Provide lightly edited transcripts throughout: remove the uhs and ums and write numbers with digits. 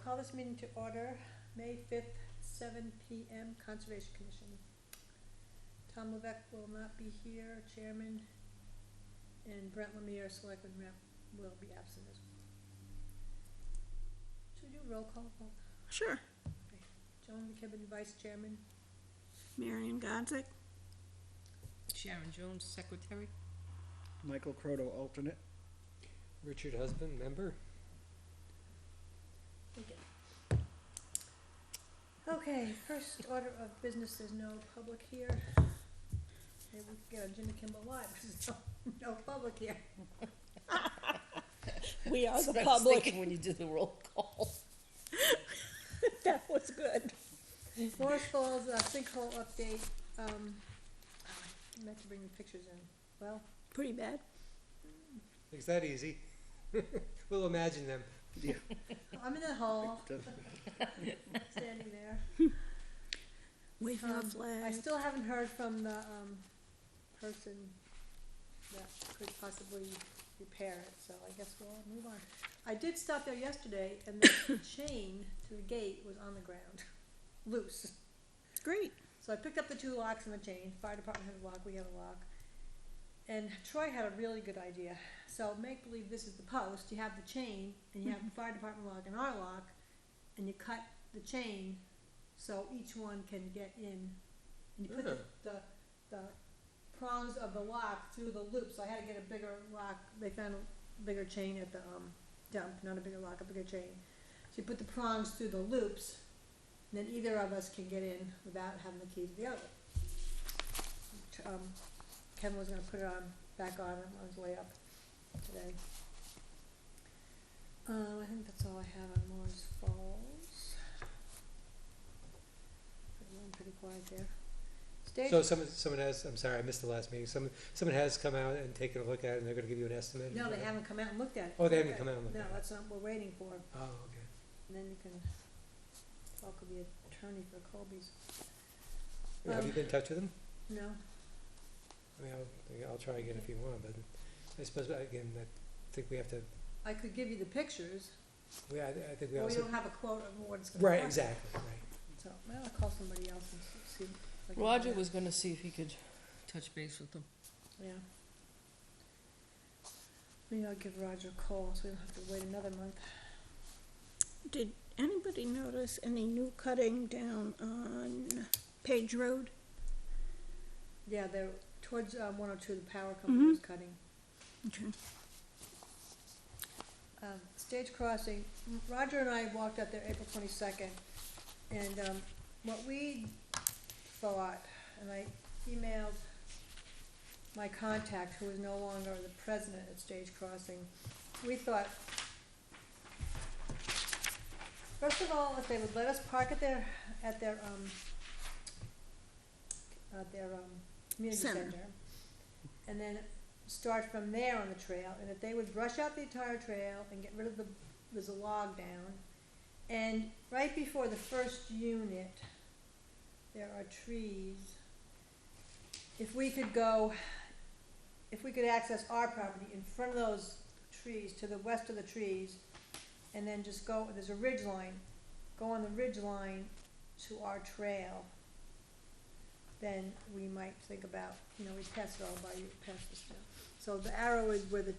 call this meeting to order, May 5th, 7 p.m., Conservation Commission. Tom Levesque will not be here, Chairman, and Brent Lemire, Selectman Rep, will be absent as well. Should we do a roll call vote? Sure. Okay. Joan McKibben, Vice Chairman. Marion Godzik. Sharon Jones, Secretary. Michael Croto, alternate. Richard Husband, member. Okay, first order of business, there's no public here. Maybe we could get on Jimmy Kimmel Live, because there's no public here. We are That's the what I was public. thinking when you did the roll call. That was good. Forest Falls, sinkhole update, I meant to bring the pictures in. Well, Pretty bad. It's that easy. We'll imagine them. I'm in the hall, standing there. Waving a I flag. still haven't heard from the, person that could possibly repair it, so I guess we'll move on. I did stop there yesterday, and the chain to the gate was on the ground, loose. Great. So I picked up the two locks and the chain. Fire department had a lock, we had a lock. And Troy had a really good idea. So make believe this is the post, you have the chain, and you have the fire department lock and our lock, and you cut the chain so each one can get in. And you put the prongs of the lock through the loop, so I had to get a bigger lock. They found a bigger chain at the dump, not a bigger lock, a bigger chain. So you put the prongs through the loops, and then either of us can get in without having the key to the other. Kevin was gonna put it back on his way up today. I think that's all I have on Moore's Falls. I'm pretty quiet there. Stage. So someone has, I'm sorry, I missed the last meeting. Someone has come out and taken a look at it, and they're gonna give you an estimate? No, they haven't come out and looked at it. Oh, they haven't come out and looked No, at it? that's not what we're waiting for. Oh, okay. And then you can talk with the attorney for Colby's. Have you been in touch with them? No, I mean, I'll try again if you want, but I suppose, again, I think we have to, I could give you the pictures, I think we but we also. don't have a quote of what it's gonna cost. Right, exactly, right. So, well, I'll call somebody else and see. if I can Roger do that. was gonna see if he could touch base with them. Yeah. Maybe I'll give Roger a call so we don't have to wait another month. Did anybody notice any new cutting down on Page Road? Yeah, they're towards 102, the power company was cutting. Okay. Stage crossing, Roger and I walked up there April 22nd, and what we thought, and I emailed my contact, who is no longer the president at Stage Crossing, we thought, first of all, if they would let us park at their community Center. center, and then start from there on the trail, and if they would brush out the entire trail and get rid of there's a log down, and right before the first unit, there are trees. If we could access our property in front of those trees, to the west of the trees, and then just go, there's a ridge line, go on the ridge line to our trail, then we might think about, we pass it all by you, pass this down. So the arrow is where the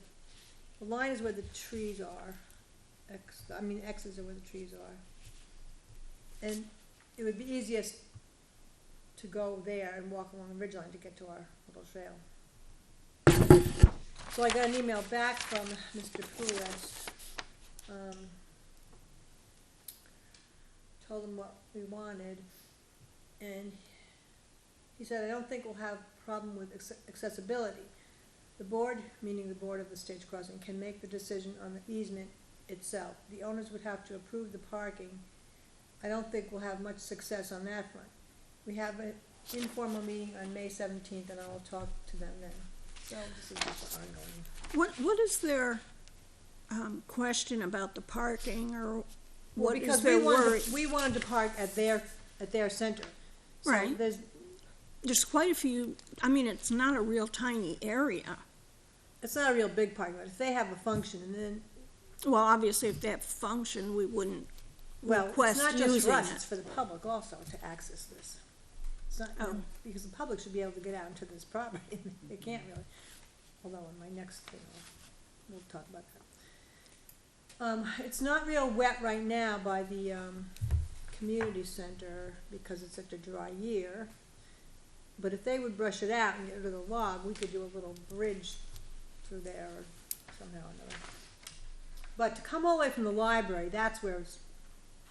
line is where the trees are, X's are where the trees are. And it would be easiest to go there and walk along the ridge line to get to our little trail. So I got an email back from Mr. Poulet, told him what we wanted, and he said, I don't think we'll have a problem with accessibility. The board, meaning the board of the Stage Crossing, can make the decision on the easement itself. The owners would have to approve the parking. I don't think we'll have much success on that front. We have an informal meeting on May 17th, and I will talk to them then. So this is just ongoing. What is their question about the parking, or Well, what is because their worry? we wanted to park at their center. So Right. there's quite a few, it's not a real tiny area. It's not a real big parking lot. If they have a function, and then Well, obviously, if they have function, we wouldn't Well, it's request not just for using us, it. it's for the public also to access this. It's not, Oh. because the public should be able to get out into this property, they can't really, although in my next thing, we'll talk about that. It's not real wet right now by the, community center because it's such a dry year. But if they would brush it out and get rid of the log, we could do a little bridge through there or somehow or another. But to come all the way from the library, that's where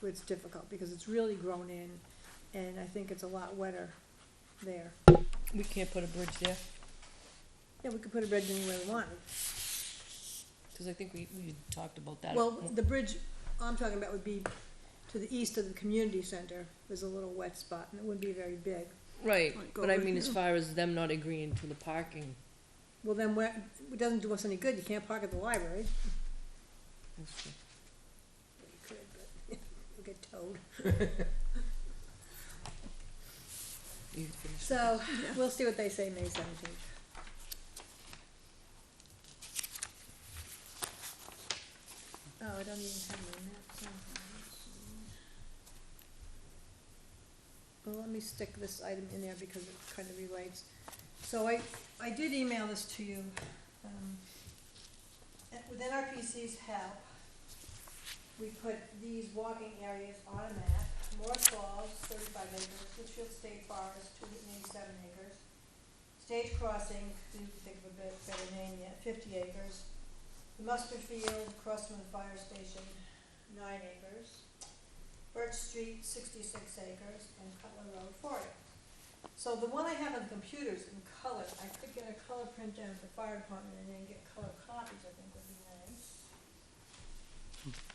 it's difficult, because it's really grown in, and I think it's a lot wetter there. We can't put a bridge there, Yeah, we could put a bridge anywhere we wanted. cause I think we talked about that. Well, the bridge I'm talking about would be to the east of the community center. There's a little wet spot, and it wouldn't be very big. Right, Like but I over mean, as here. far as them not agreeing to the parking, Well, then it doesn't do us any good. You can't park at the library. that's true. Well, you could, but you'll get towed. You can finish. So, we'll see what they say May 17th. Oh, I don't even have my map somehow. Let's see. Well, let me stick this item in there because it kind of relates. So I did email this to you. With NRPC's help, we put these walking areas on a map. Morse Falls, 35 acres, Litchfield State Forest, 287 acres. Stage Crossing, couldn't think of a better name yet, 50 acres. The Muster Field, across from the fire station, 9 acres. Birch Street, 66 acres, and Cutler Road, 40. So the one I have on the computers in color, I could get a color print down at the fire department and then get color copies, I think would be nice.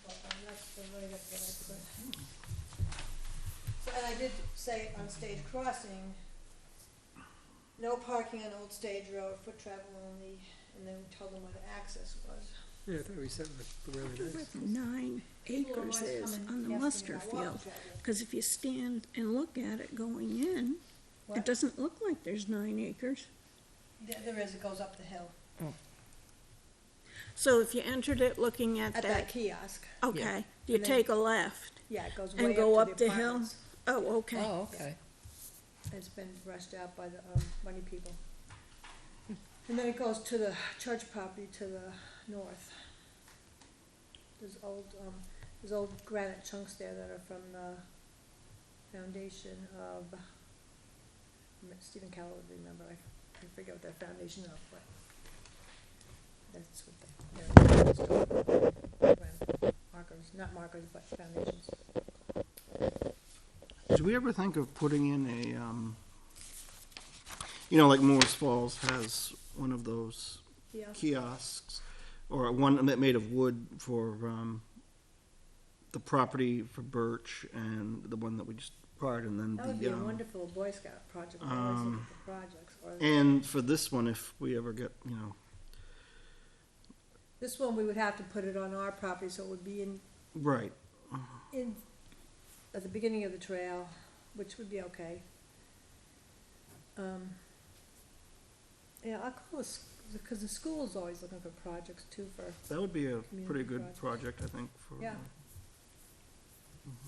But that's the write-up that I put. So, and I did say on Stage Crossing, no parking on Old Stage Road, foot travel only, and then we told them where the access was. Yeah, I thought we said it really Where nice. the 9 People acres always is come and on the ask me muster about walking field. travel. Because if you stand and look at it going in, What? it doesn't look like there's 9 acres. There is, it goes up the hill. So if you entered it looking at At that that, kiosk, okay, you And then- take a left. yeah, it goes And way go up up to the the hill? apartments. Oh, okay. Oh, okay. It's been brushed out by the, money people. And then it goes to the church property to the north. There's old granite chunks there that are from the foundation of, Stephen Keller would remember, I forget what that foundation of, but that's what they're markers, not markers, but foundations. Did we ever think of putting in like Morris Falls has one of those Yeah, kiosks, or one that made of wood for the property for Birch, and the one that we just acquired, and then that would be a the wonderful Boy Scout project, I always look at the projects, or. and for this one, if we ever get This one, we would have to put it on our property, so it would be right. at the beginning of the trail, which would be okay. Yeah, I'll call this, because the school's always looking for projects too for, That would be a Community pretty good project. project, I think. For Yeah.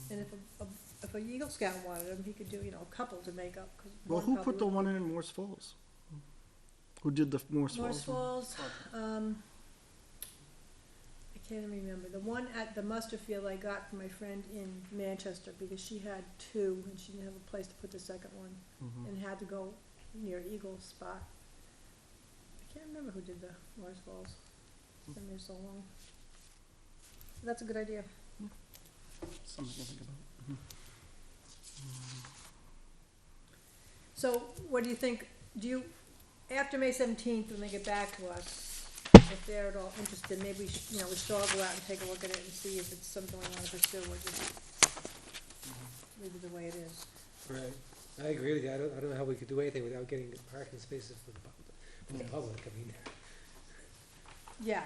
and if a Eagle Scout wanted them, he could do, a couple to make up, 'cause Well, one who probably put the wouldn't- one in Morse Falls? Who did the Morse Morse Falls? Falls, I can't even remember. The one at the muster field I got from my friend in Manchester, because she had 2, and she didn't have a place to put the second one, Mhm. and had to go near Eagle spot. I can't remember who did the Morris Falls. It's been there so long. That's a good idea. Something to think about. So what do you think, after May 17th, when they get back to us, if they're at all interested, maybe we should all go out and take a look at it and see if it's something we wanna pursue, or just leave it the way it is. Right. I agree with you. I don't know how we could do anything without getting parking spaces for the public. I mean, Yeah.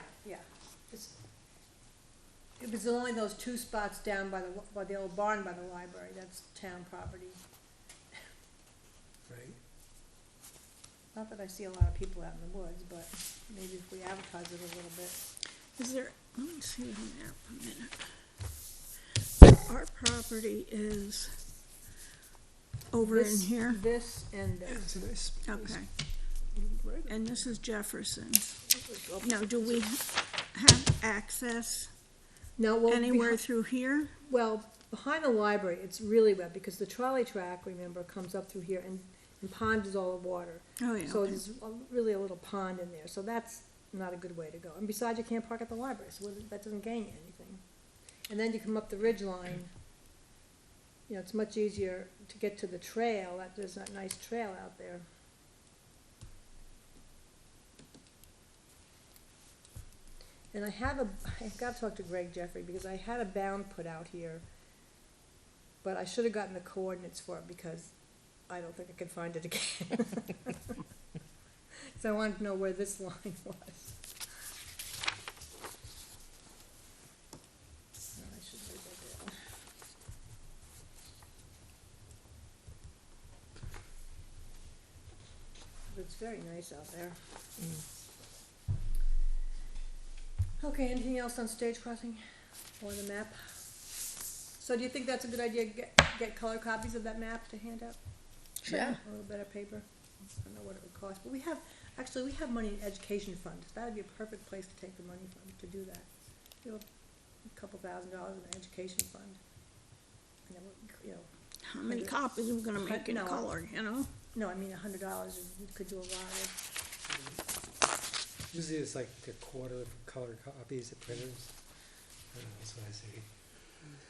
If it's only those 2 spots down by the old barn by the library, that's town property. right? Not that I see a lot of people out in the woods, but maybe if we advertise it a little bit. Is there, let me see the map a minute. There are property is over in This- here? This and this. It's a nice. Okay. And this is Jefferson's. Now, do we have access No, well, anywhere through here? well, behind the library, it's really wet, because the trolley track, remember, comes up through here and ponds all the water. Oh, yeah, So okay. there's really a little pond in there, so that's not a good way to go. And besides, you can't park at the library, so that doesn't gain you anything. And then you come up the ridge line, you know, it's much easier to get to the trail, there's that nice trail out there. And I've gotta talk to Greg Jeffrey, because I had a bound put out here, but I should've gotten the coordinates for it, because I don't think I can find it again. So I wanted to know where this line was. Oh, I should write that down. But it's very nice out there. Okay, anything else on stage crossing or the map? So do you think that's a good idea, get color copies of that map to hand out? Yeah. A little better paper? I don't know what it would cost, but we have money in education fund. That'd be a perfect place to take the money from, to do that. You know, a couple $1,000 in the education fund. And then, you know, How many copies are we gonna make in No. color, you know? no, I mean, $100, you could do a lot of, Usually it's like a quarter for color copies at printers. I don't know, that's what I see,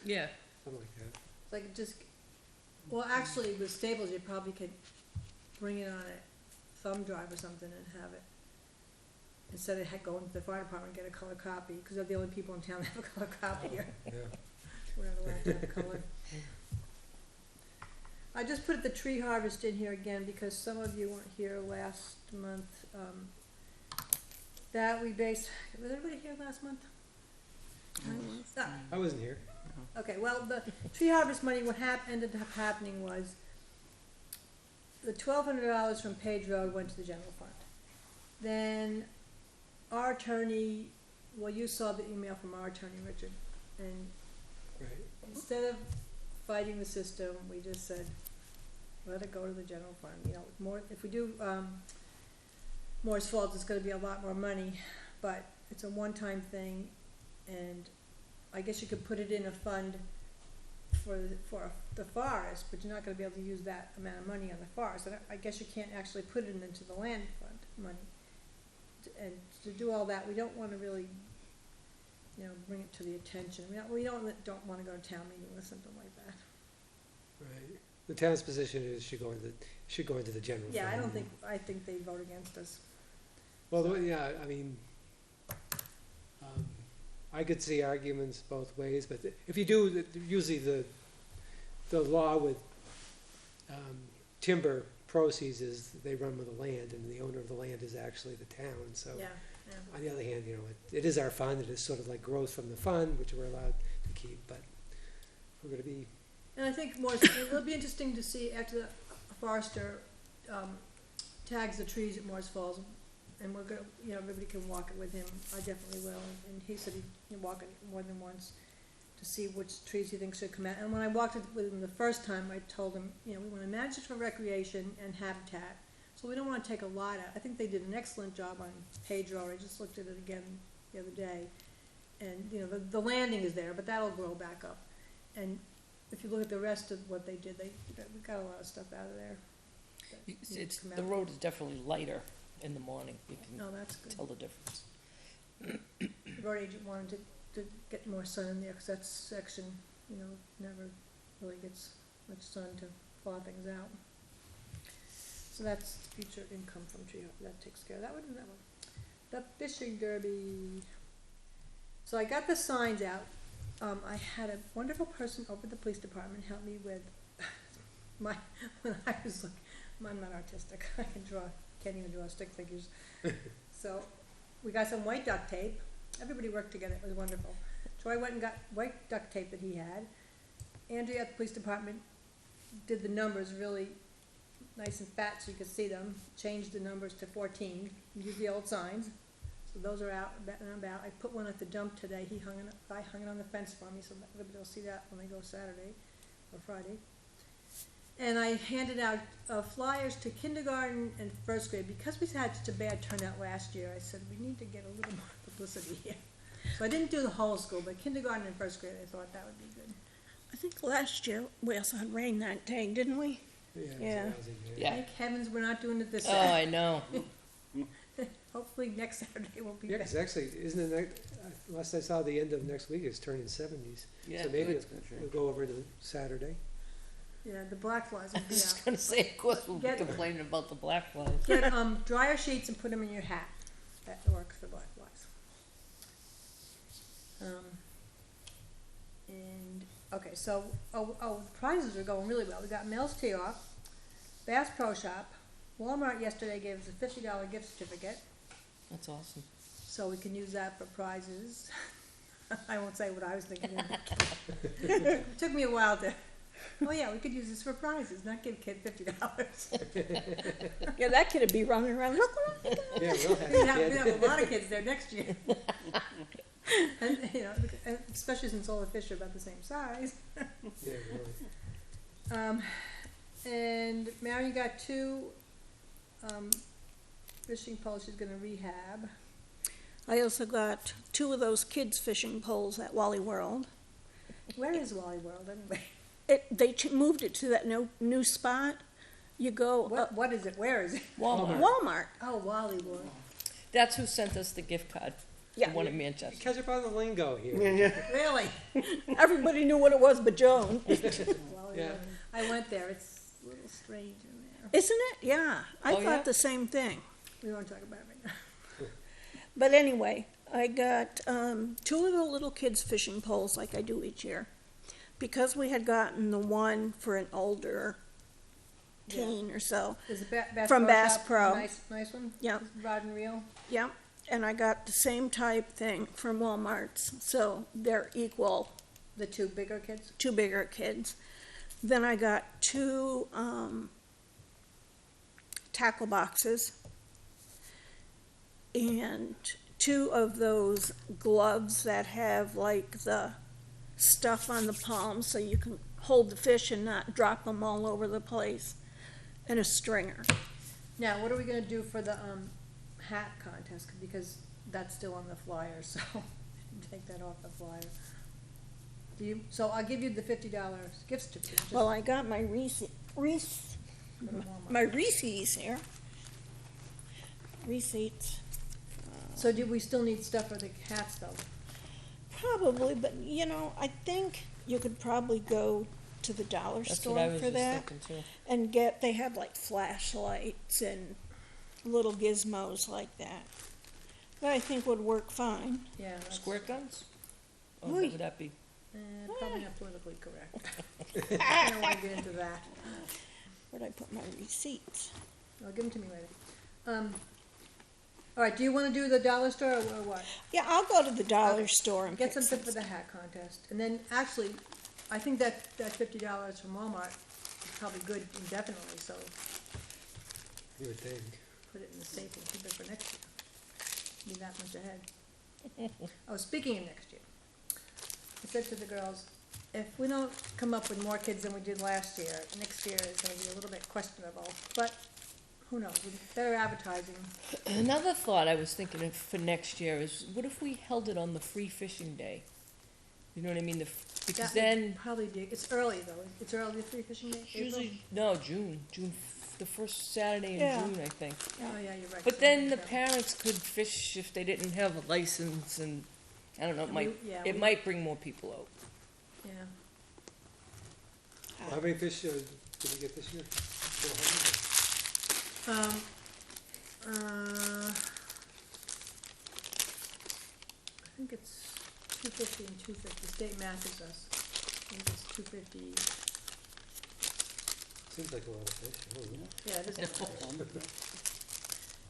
Yeah. something like that. like, just, well, actually, with Staples, you probably could bring it on a thumb drive or something and have it, instead of going to the fire department and get a color copy, because they're the only people in town that have a color copy here. Yeah. We're not allowed to have color. I just put the tree harvest in here again because some of you weren't here last month. Was everybody here last month? Ah, I wasn't here. okay, well, the tree harvest money, what ended up happening was the $1,200 from Page Road went to the general fund. Then our attorney, well, you saw the email from our attorney, Richard, and Right. instead of fighting the system, we just said, let it go to the general fund, you know, more, if we do, Moore's Falls, it's gonna be a lot more money, but it's a one-time thing, and I guess you could put it in a fund for the forest, but you're not gonna be able to use that amount of money on the forest, and I guess you can't actually put it into the land fund money. And to do all that, we don't wanna really, you know, bring it to the attention, we don't wanna go to town meeting with something like that. Right. The town's position is should go into the general fund. Yeah, I think they vote against us. Well, yeah, I mean, I could see arguments both ways, but if you do, usually the law with timber proceeds is they run with the land, and the owner of the land is actually the town, so. Yeah. On the other hand, you know, it is our fund, it is sort of like growth from the fund, which we're allowed to keep, but we're gonna be, And I think it'll be interesting to see after the forester, tags the trees at Moore's Falls, and we're gonna, you know, everybody can walk it with him, I definitely will, and he said he'd walk it more than once to see which trees he thinks should come out, and when I walked it with him the first time, I told him, you know, we wanna manage it for recreation and habitat, so we don't wanna take a lot out. I think they did an excellent job on Page Road, I just looked at it again the other day, and, you know, the landing is there, but that'll grow back up, and if you look at the rest of what they did, we got a lot of stuff out of there. that needs to It's, come the out. road is definitely lighter in the morning. You No, can that's good. tell the difference. The road agent wanted to get more sun in there, cause that section, you know, never really gets much sun to thaw things out. So that's future income from tree, that takes care of that one and that one. The fishing derby. So I got the signs out. I had a wonderful person over at the police department help me with when I was looking, I'm not artistic, I can't even draw stick figures. So, we got some white duct tape, everybody worked together, it was wonderful. Troy went and got white duct tape that he had. Andrea at the police department did the numbers really nice and fat so you could see them, changed the numbers to 14, used the old signs. So So those are out and about. I put one at the dump today. I hung it on the fence for me, so everybody will see that when they go Saturday or Friday. And I handed out flyers to kindergarten and first grade. Because we had such a bad turnout last year, I said, we need to get a little more publicity here. So I didn't do the whole school, but kindergarten and first grade, I thought that would be good. I think last year we also had rain that day, didn't we? Yeah. it was Yeah. lousy, Yeah. Thank heavens we're not doing it this Oh, Saturday. I know. Hopefully next Saturday will be Yeah, better. because actually, isn't it, last I saw, the end of next week is turning 70s. Yeah. So maybe That's good, sure. we'll go over to Saturday. Yeah, the black flies will I be was just out. gonna say, of course, we'll be Get- complaining about the black flies. Get dryer sheets and put them in your hat. That works for black flies. And okay, so the prizes are going really well. We got Mills Tee Off, Bass Pro Shop, Walmart yesterday gave us a $50 gift certificate, That's awesome. so we can use that for prizes. I won't say what I was thinking. It took me a while to. Oh yeah, we could use this for prizes, not give kid $50. Yeah, that kid'd be running around, look what I got. Yeah, we'll have We'd a have kid. a lot of kids there next year. And, you know, and especially since all the fish are about the same size. Yeah, really. And Marion got 2 fishing poles she's gonna rehab. I also got 2 of those kids fishing poles at Wally World. Where is Wally World anyway? They moved it to that new spot. You go What is it? Where is it? Walmart. Walmart. Oh, Wally World. That's who sent us the gift card. Yeah. The one in Manchester. Catch up on the lingo here. Really? Everybody knew what it was but Joan. Wally Yeah. World. I went there. It's a little strange in there. Isn't it? Yeah. I Oh, thought yeah? the same thing. We won't talk about it right now. But anyway, I got 2 of the little kids fishing poles like I do each year. Because we had gotten the one for an older teen or so. Is it Bass From Pro Bass Shop? Pro. Nice one? Yeah. Rod and reel? Yeah. And I got the same type thing from Walmart's. So they're equal, The 2 bigger kids? 2 bigger kids. Then I got 2 tackle boxes and 2 of those gloves that have like the stuff on the palms so you can hold the fish and not drop them all over the place, and a stringer. Now, what are we gonna do for the hat contest? Because that's still on the flyer, so take that off the flyer. So I'll give you the $50 gift certificate. just Well, I got my go to Walmart. my Reese's here. Receipts. So do we still need stuff for the hats though? Probably, but I think you could probably go to the dollar That's what I store was for just that thinking too. and they have like flashlights and little gizmos like that. That I think would work fine. Yeah. that's- Squirt guns? Or Oy. what would that be? Probably not politically correct. I don't wanna get into that. Where'd I put my receipts? I'll give them to me later. All right, do you wanna do the dollar store or what? Yeah, I'll go to the dollar Okay. store and Get pick something some for the hat contest, and then actually, I think that $50 from Walmart is probably good indefinitely, so You would think. put it in the safe and keep it for next year. Be that much ahead. Oh, speaking of next year, I said to the girls, if we don't come up with more kids than we did last year, next year is gonna be a little bit questionable, but who knows, with better advertising. Another thought I was thinking of for next year is, what if we held it on the free fishing day? You know what I mean? Because That would then, probably be, it's early though, it's early, the free fishing day, April? usually, no, June, the first Saturday in Yeah. June, I think. Oh, yeah, you're right. But then the Yeah. parents could fish if they didn't have a license, and I don't know, it We- might bring more people out. Yeah, How many fish did you get this year? 400? I think it's 250 and 250, state matches us. I think it's 250, Seems like a lot of fish. Oh, yeah. yeah, it is. a lot of fish.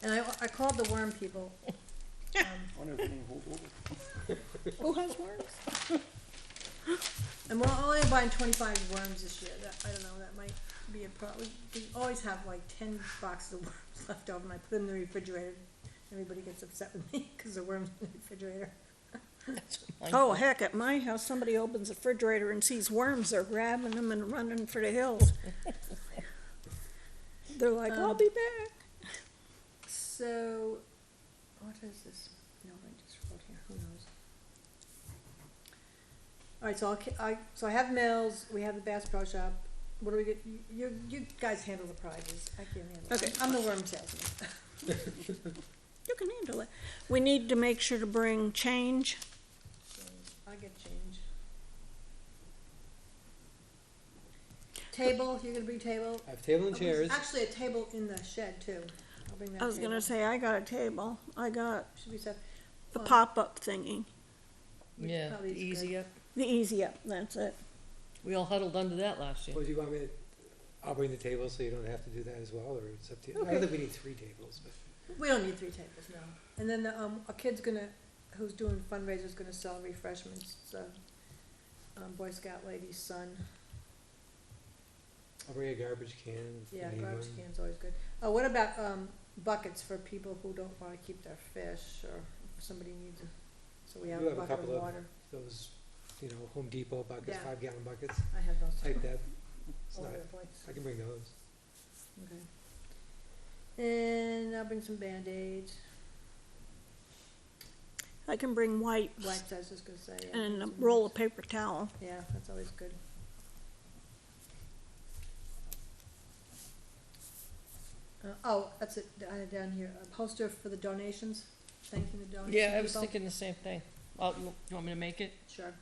And I called the worm people. Wonder if any hold over. Who has worms? And we're only buying 25 worms this year. I don't know, that might be a problem. We always have like 10 boxes of worms left over, and I put them in the refrigerator Everybody gets upset with me because the worms in the refrigerator. That's what mine Oh, does. heck, at my house, somebody opens the refrigerator and sees worms, they're grabbing them and running for the hills. They're like, I'll be back. So, what is this? No, I just wrote here, who knows? Alright, so I have Mills, we have the Bass Pro Shop. What do we get? You guys handle the prizes. I can't handle it. Okay. I'm the worm salesman. You can handle it. We need to make sure to bring change. I get change. Table, you're gonna bring table? I have table and Oh, there's chairs. actually a table in the shed too. I'll bring that I was table. gonna say, I got a table. I got Should be set. the Well, pop-up thingy. Yeah, probably the is good. easy up. The easy up, that's it. We all huddled under that last year. Well, do you want me to, I'll bring the table so you don't have to do that as well, or it's up to you? I Okay. don't think we need 3 tables, but. We don't need 3 tables, no. And then a kid's gonna, who's doing fundraisers, gonna sell refreshments. It's a Boy Scout lady's son. I'll bring a garbage can if we Yeah, need garbage one. can's always good. Oh, what about buckets for people who don't wanna keep their fish, or if somebody needs so we have You a have a bucket of couple of- water. Those, Home Depot buckets, Yeah. 5-gallon buckets, I have those like that. It's all not, over the place. I can bring those. Okay. And I'll bring some Band-Aids, I can bring wipes wipes, I was just gonna say. yeah, and a some roll wipes. of paper towel. Yeah, that's always good. That's it, I had down here, a poster for the donations, thanking the donors. Yeah, I was thinking the same thing. You want me to make it? Sure.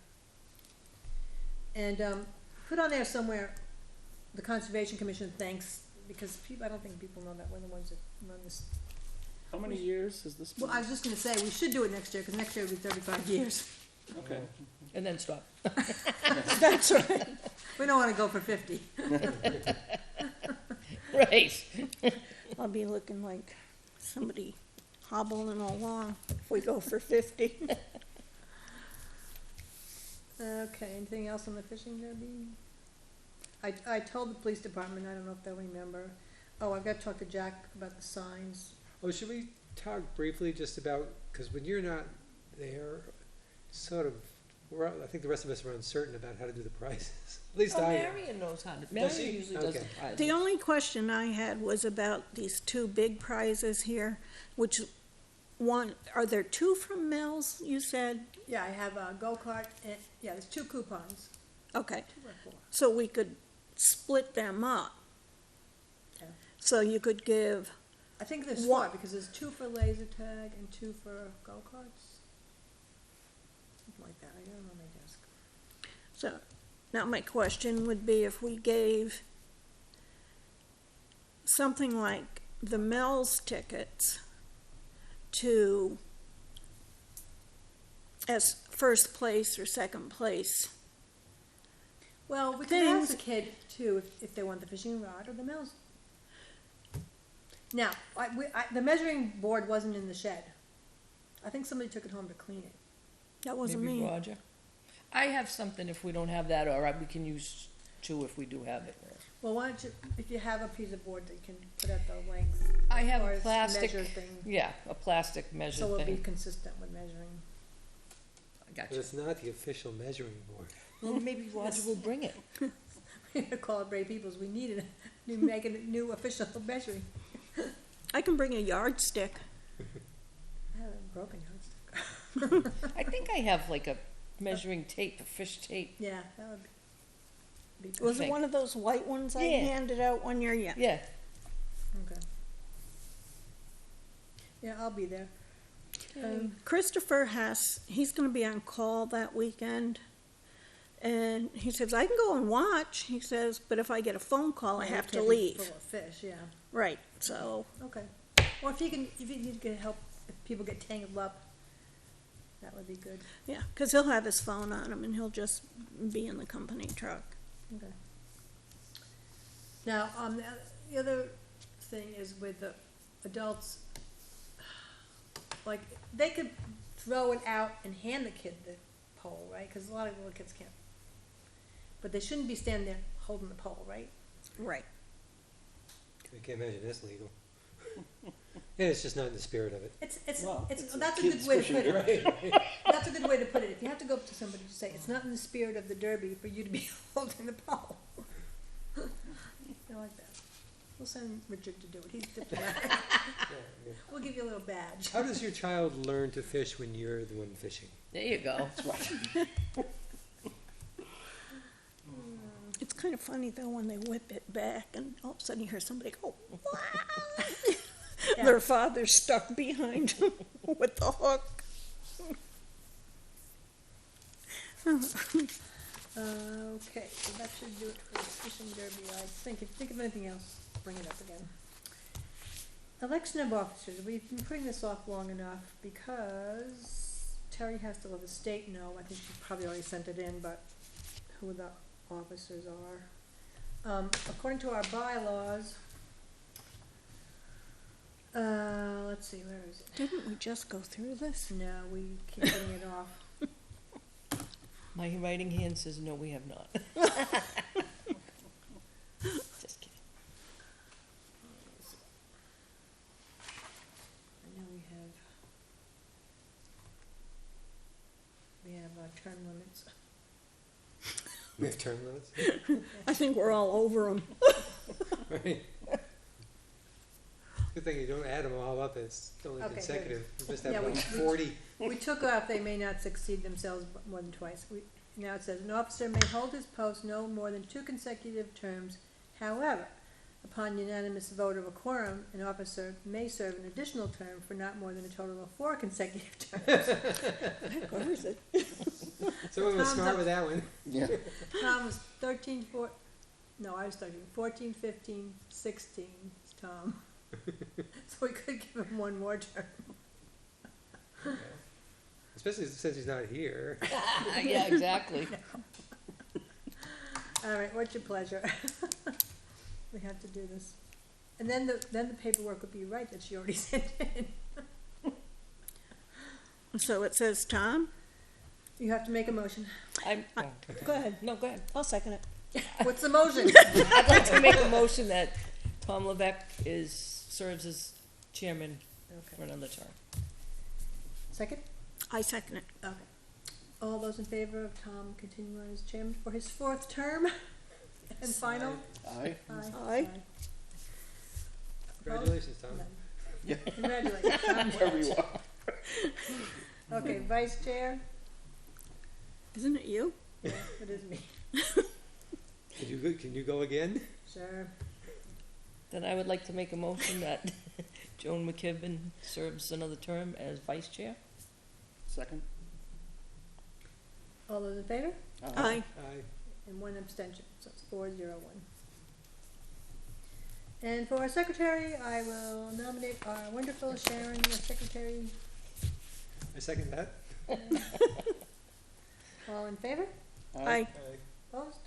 And, put on there somewhere, the Conservation Commission thanks, because I don't think people know that we're the ones that run this. How many years has this been? Well, I was just gonna say, we should do it next year, cause next year will be 35 years. Okay. And then stop. That's right. We don't wanna go for 50. Right. I'll be looking like somebody hobbling along if we go for 50. Okay, anything else on the fishing derby? I told the police department, I don't know if they'll remember. Oh, I've got to talk to Jack about the signs. Oh, should we talk briefly just about, because when you're not there, sort of, I think the rest of us are uncertain about how to do the prizes. At least Oh, I am. Marion knows how to, Does Marion she? usually does the Okay. prizes. The only question I had was about these 2 big prizes here, which are there 2 from Mills, you said? Yeah, I have a go-kart, and, yeah, there's 2 coupons. Okay, 2 or 4. so we could split them up. Yeah. So you could give, I think there's What- 4, because there's 2 for laser tag and 2 for go-karts. Something like that, I don't know my desk. so, now my question would be if we gave something like the Mills tickets to, as first place or second place. Well, we could ask Things- the kid too, if they want the fishing rod or the mills. Now, the measuring board wasn't in the shed. I think somebody took it home to clean it. That wasn't Maybe me. Roger. I have something if we don't have that, or we can use 2 if we do have it. Well, why don't you, if you have a piece of board that you can put at the length. I have or a as plastic, measure thing, yeah, a plastic measure so it'll be thing. consistent with measuring. I got But you. it's not the official measuring board. Well, maybe Roger will bring it. We're gonna call it Brave Peoples, we needed make a new official measuring. I can bring a yardstick. I have a broken yardstick. I think I have like a measuring tape, a fish tape. Yeah, that would be good. Was it think. one of those white ones I Yeah. handed out one year? Yeah. Yeah. Okay. Yeah, I'll be there. Christopher he's gonna be on call that weekend. And he says, I can go and watch, he says, but if I get a phone call, I Well, have it to can't be leave. Full of fish, yeah. Right, so, Okay. Or if you need to help, if people get tangled up, that would be good. yeah, 'cause he'll have his phone on him and he'll just be in the company truck. Okay. Now, the other thing is with the adults, like, they could throw it out and hand the kid the pole, right? Cause a lot of little kids can't. But they shouldn't be standing there holding the pole, right? Right. I can't imagine that's legal. And it's just not in the spirit of it. Well, it's a that's a good kid's way to fishing put it. Right. That's a good way to put it. If you have to go up to somebody to say, it's not in the spirit of the derby for you to be holding the pole. I like that. We'll send Richard to do it. He's diplomatic. Yeah. We'll give you a little badge. How does your child learn to fish when you're the one fishing? There you go. It's kind of funny though when they whip it back and all of a sudden you hear somebody go, wow! Yeah. Their father's stuck behind them with the hook. Okay, so that should do it for the fishing derby. I think, if you think of anything else, bring it up again. Election of officers, we've been putting this off long enough because Terry has to let the state know. I think she probably already sent it in, but who the officers are. According to our bylaws, let's see, where is it? Didn't we just go through this? No, we keep putting it off. My writing hand says, no, we have not. Just kidding. I know we have term limits. We have term limits? I think we're all over them. Right. Good thing you don't add them all up, it's only Okay, consecutive. You just Yeah, have we- like 40. We took off, they may not succeed themselves more than twice. Now it says, an officer may hold his post no more than 2 consecutive terms. However, upon unanimous vote of a quorum, an officer may serve an additional term for not more than a total of 4 consecutive terms. Where is it? Someone was Tom's smart up. with that one. Yeah. Tom was 13, 15, 16, it's Tom. So we could give him one more term. Especially since he's not here. Yeah, exactly. All right, what's your pleasure? We have to do this. And then the paperwork would be right that she already sent in. So it says Tom? You have to make a motion. Go ahead. No, go ahead. I'll second it. What's the motion? I'd like to make a motion that Tom Levesque serves as chairman for Okay. another term. Second? I second it. Okay. All those in favor of Tom continuing as chairman for his 4th term and final? Aye. Aye. Congratulations, Tom. None. Yeah. Congratulations, Tom. Wherever you are. Okay, vice chair? Isn't it you? Yeah, it is me. Can you go again? Sure. Then I would like to make a motion that Joan McKibben serves another term as vice chair. Second. All those in favor? Aye. Aye. And 1 abstention, so it's 4-0-1. And for our secretary, I will nominate our wonderful Sharon, the secretary. I second that. All in favor? Aye. Aye. Opposed?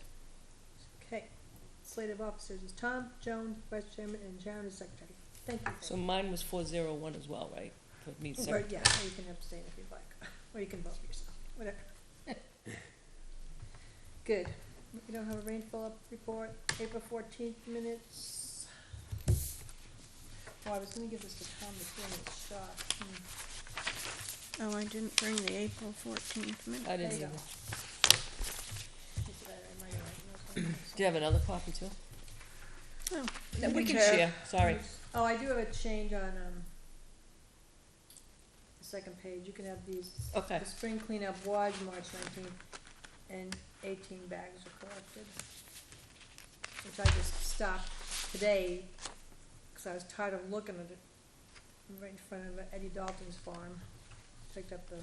Okay. Slate of officers is Tom, Joan, vice chairman, and Sharon is secretary. Thank you. So mine was 401 as well, right? For me, Or, secretary. yeah, or you can abstain if you'd like, or you can vote for yourself, whatever. Good. We don't have a rainfall report. April 14th minutes. Oh, I was gonna give this to Tom before he was shot. Oh, I didn't bring the April 14th minute. I There didn't you either. go. She said I might have written those Do you have another copy too? Oh, That we you can have- share, sorry. Oh, I do have a change on, the second page. You can have these. Okay. The spring cleanup was March 19th, and 18 bags were collected. Which I just stopped today, because I was tired of looking at it, right in front of Eddie Dalton's farm. Picked up the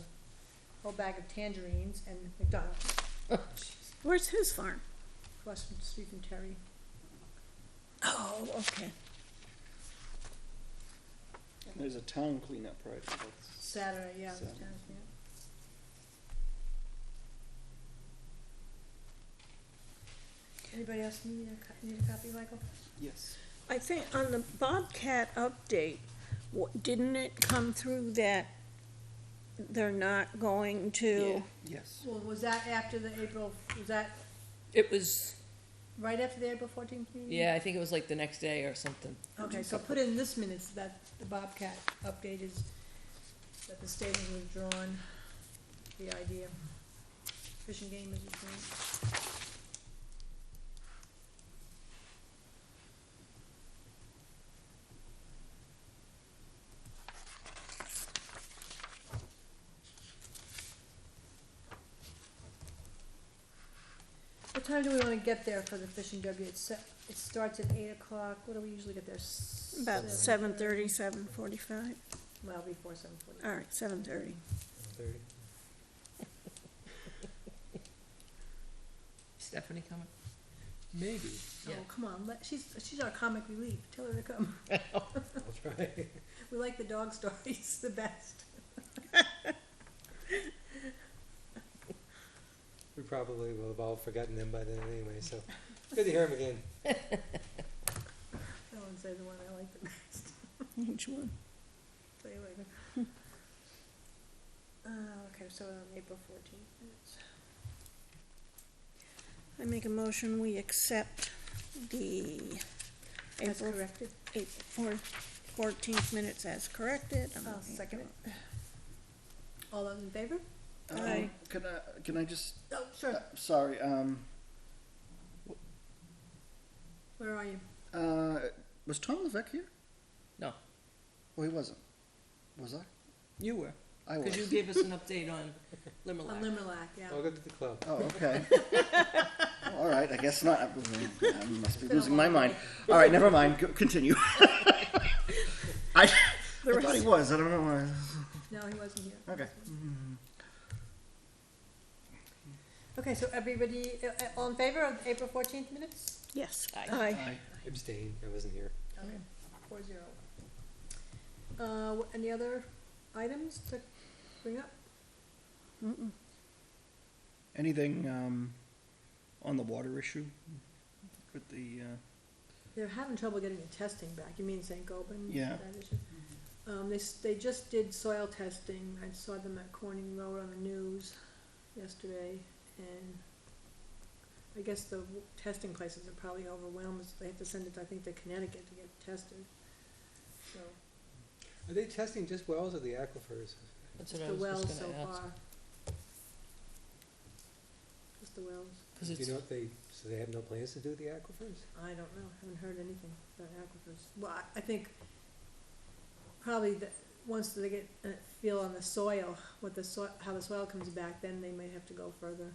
whole bag of tangerines and McDonald's, Where's his farm? across from the street from Terry. Oh, okay. There's a town cleanup project. That's- Saturday, yeah, it was Saturday. town cleanup. Anybody else need a copy, Michael? Yes. I think on the Bobcat update, didn't it come through that they're not going to? Yes. Well, was that after the April, was that, It was right after the April 14th meeting? Yeah, I think it was like the next day or something. Okay, so put in this minutes that the Bobcat update is, that the state has withdrawn the idea. Fish and Game is withdrawn. What time do we wanna get there for the fishing derby? It starts at 8 o'clock. What do we usually get there? About 7:30, 7:45. Well, before 7:40. All right, 7:30. 30. Stephanie coming? Maybe. Oh, Yeah. come on, she's our comic relief. Tell her to come. I'll try. We like the dog stories the best. We probably will have all forgotten them by then anyway, so good to hear them again. I won't say the one I like the best. Which one? Tell you later. Okay, so on April 14th minutes. I make a motion, we accept the As April corrected. 14th minutes as corrected. I'll second it. All those in favor? Aye. Can I just, Oh, sure. sorry, Where are you? was Tom Levesque here? No, Oh, he wasn't. Was I? you were, I was. because you gave us an update on On Limerlac. Limerlac, yeah. I'll go to the club. Oh, okay. All right, I guess not. I must be Been a losing my long mind. day. All right, never mind. Continue. I The thought he rest- was. I don't know why. No, he wasn't here. Okay. Okay, so everybody, all in favor of April 14th minutes? Yes. Aye. Aye. Abstain, I wasn't here. Okay, 4-0. Any other items to bring up? Mm-mm. Anything on the water issue with the? They're having trouble getting the testing back. You mean St. Gobain? Yeah. That issue? They just did soil testing. I saw them at Corning Road on the news yesterday, and I guess the testing places are probably overwhelmed. They have to send it, I think, to Connecticut to get tested. So, Are they testing just wells or the aquifers? That's just what I the was wells just so gonna ask. far. Just the wells. 'Cause Do it's, you know if so they have no plans to do the aquifers? I don't know, haven't heard anything about aquifers. Well, I think probably once they get a feel on the soil, how the soil comes back, then they may have to go further.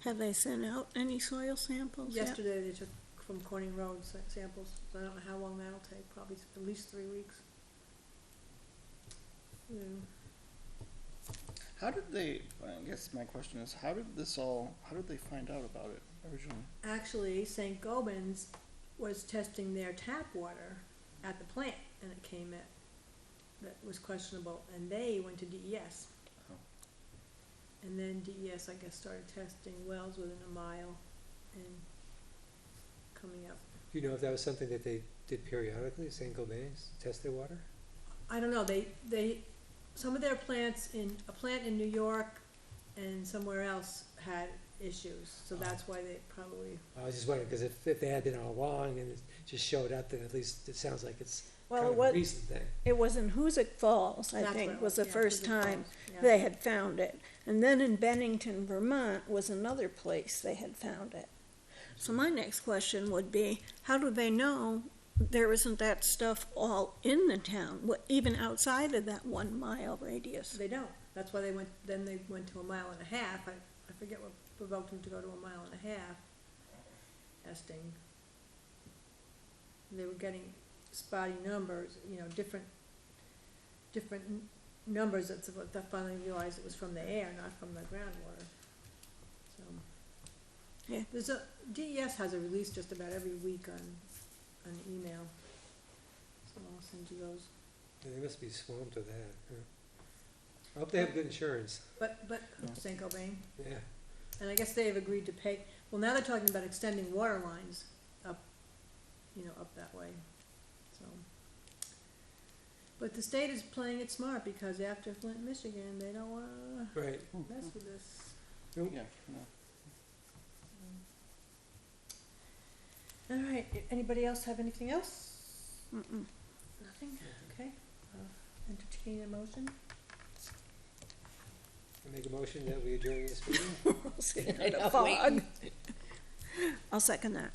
Have they sent out any soil samples yet? Yesterday, they took from Corning Road samples, so I don't know how long that'll take, probably at least 3 weeks. Yeah. How did they? I guess my question is, how did they find out about it originally? Actually, St. Gobain's was testing their tap water at the plant, and it came at, that was questionable, and they went to DES. Oh. And then DES, I guess, started testing wells within a mile and coming up. Do you know if that was something that they did periodically, St. Gobain's, test their water? I don't know, some of their plants a plant in New York and somewhere else had issues, so that's why they probably, I was just wondering, because if they had been all along and it just showed up, then at least it sounds like it's Well, kind it of a was, recent thing. it was in Hoosick Falls, I that's what think, it was the yeah, first Hoosick time Falls, yeah. they had found it. And then in Bennington, Vermont was another place they had found it. So my next question would be, how do they know there isn't that stuff all in the town, even outside of that 1 mile radius? They don't, that's why they went to 1.5 miles. I forget what provoked them to go to 1.5 miles testing. They were getting spotty numbers, different numbers, that's what they finally realized it was from the air, not from the groundwater. So, Yeah. DES has a release just about every week on email, so I'll send you those. Yeah, they must be swamped with that. Huh? I hope they have good insurance. But St. Gobain, Yeah. and I guess they have agreed to pay, well, now they're talking about extending water lines up, up that way, so. But the state is playing it smart, because after Flint, Michigan, they don't wanna Right. mess with this. Nope. Yeah. No. All right, anybody else have anything else? Mm-mm. Nothing? Okay. Entertain a motion? I make a motion that we adjourn this meeting. Sitting I in a know, fog. waiting. I'll second that.